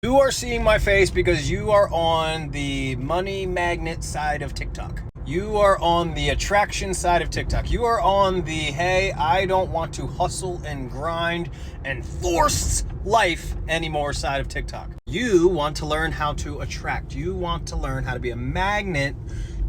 You are seeing my face because you are on the money magnet side of TikTok. You are on the attraction side of TikTok. You are on the, hey, I don't want to hustle and grind and force life anymore side of TikTok. You want to learn how to attract. You want to learn how to be a magnet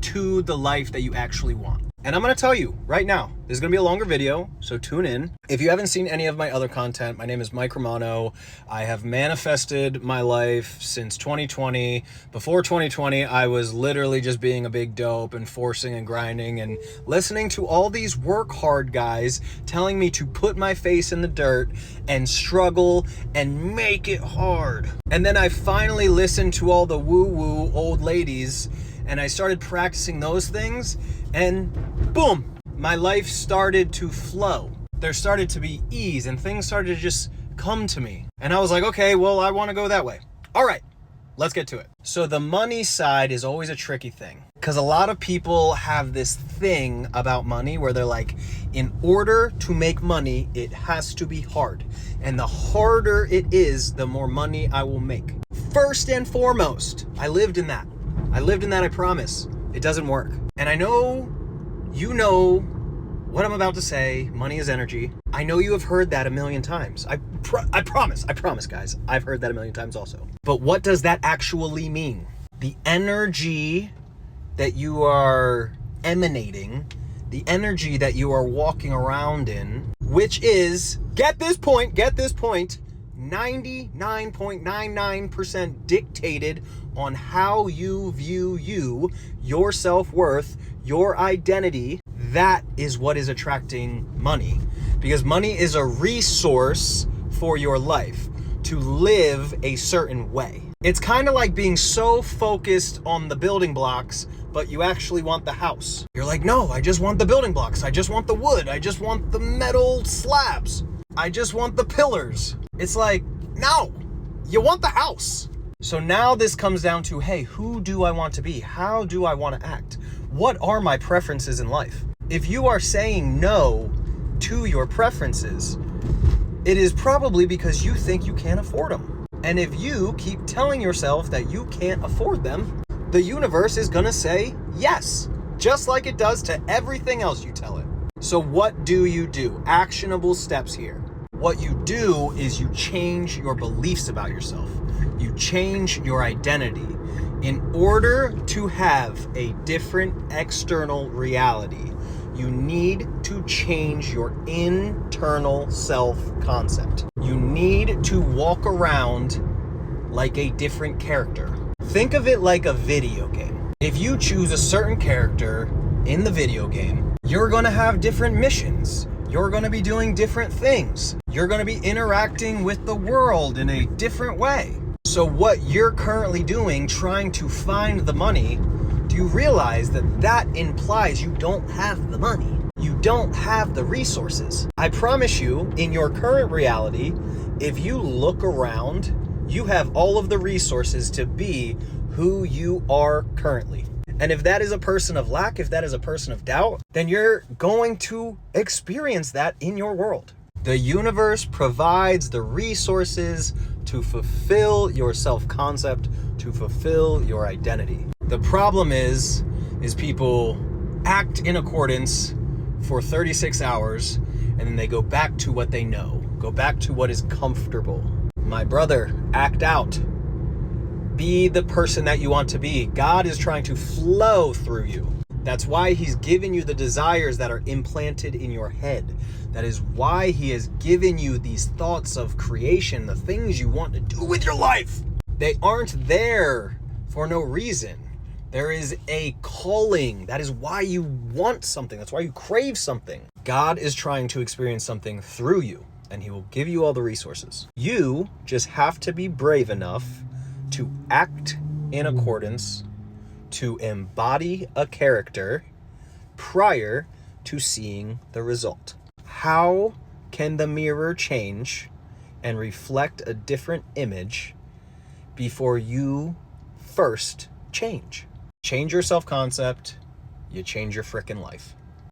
to the life that you actually want. And I'm going to tell you right now, this is going to be a longer video, so tune in. If you haven't seen any of my other content, my name is Mike Romano. I have manifested my life since 2020. Before 2020, I was literally just being a big dope and forcing and grinding and listening to all these work hard guys telling me to put my face in the dirt and struggle and make it hard. And then I finally listened to all the woo-woo old ladies and I started practicing those things, and boom, my life started to flow. There started to be ease and things started to just come to me. And I was like, okay, well, I want to go that way. All right, let's get to it. So the money side is always a tricky thing because a lot of people have this thing about money where they're like, in order to make money, it has to be hard. And the harder it is, the more money I will make. First and foremost, I lived in that, I promise. It doesn't work. And I know you know what I'm about to say. Money is energy. I know you have heard that a million times. I promise, guys. I've heard that a million times also. But what does that actually mean? The energy that you are emanating, the energy that you are walking around in, which is, get this point, 99.99% dictated on how you view you, your self-worth, your identity. That is what is attracting money, because money is a resource for your life to live a certain way. It's kind of like being so focused on the building blocks, but you actually want the house. You're like, no, I just want the building blocks. I just want the wood. I just want the metal slabs. I just want the pillars. It's like, no, you want the house. So now this comes down to, hey, who do I want to be? How do I want to act? What are my preferences in life? If you are saying no to your preferences, it is probably because you think you can't afford them. And if you keep telling yourself that you can't afford them, the universe is gonna say yes, just like it does to everything else you tell it. So what do? Actionable steps here. What you do is you change your beliefs about yourself. You change your identity. In order to have a different external reality, you need to change your internal self-concept. You need to walk around like a different character. Think of it like a video game. If you choose a certain character in the video game, you're gonna have different missions. You're gonna be doing different things. You're gonna be interacting with the world in a different way. So what you're currently doing, trying to find the money, do you realize that that implies you don't have the money? You don't have the resources. I promise you, in your current reality, if you look around, you have all of the resources to be who you are currently. And if that is a person of lack, if that is a person of doubt, then you're going to experience that in your world. The universe provides the resources to fulfill your self-concept, to fulfill your identity. The problem is people act in accordance for 36 hours and then they go back to what they know, go back to what is comfortable. My brother, act out. Be the person that you want to be. God is trying to flow through you. That's why he's given you the desires that are implanted in your head. That is why he has given you these thoughts of creation, the things you want to do with your life. They aren't there for no reason. There is a calling. That is why you want something. That's why you crave something. God is trying to experience something through you, and he will give you all the resources. You just have to be brave enough to act in accordance, to embody a character prior to seeing the result. How can the mirror change and reflect a different image before you first change? Change your self-concept, you change your frickin' life.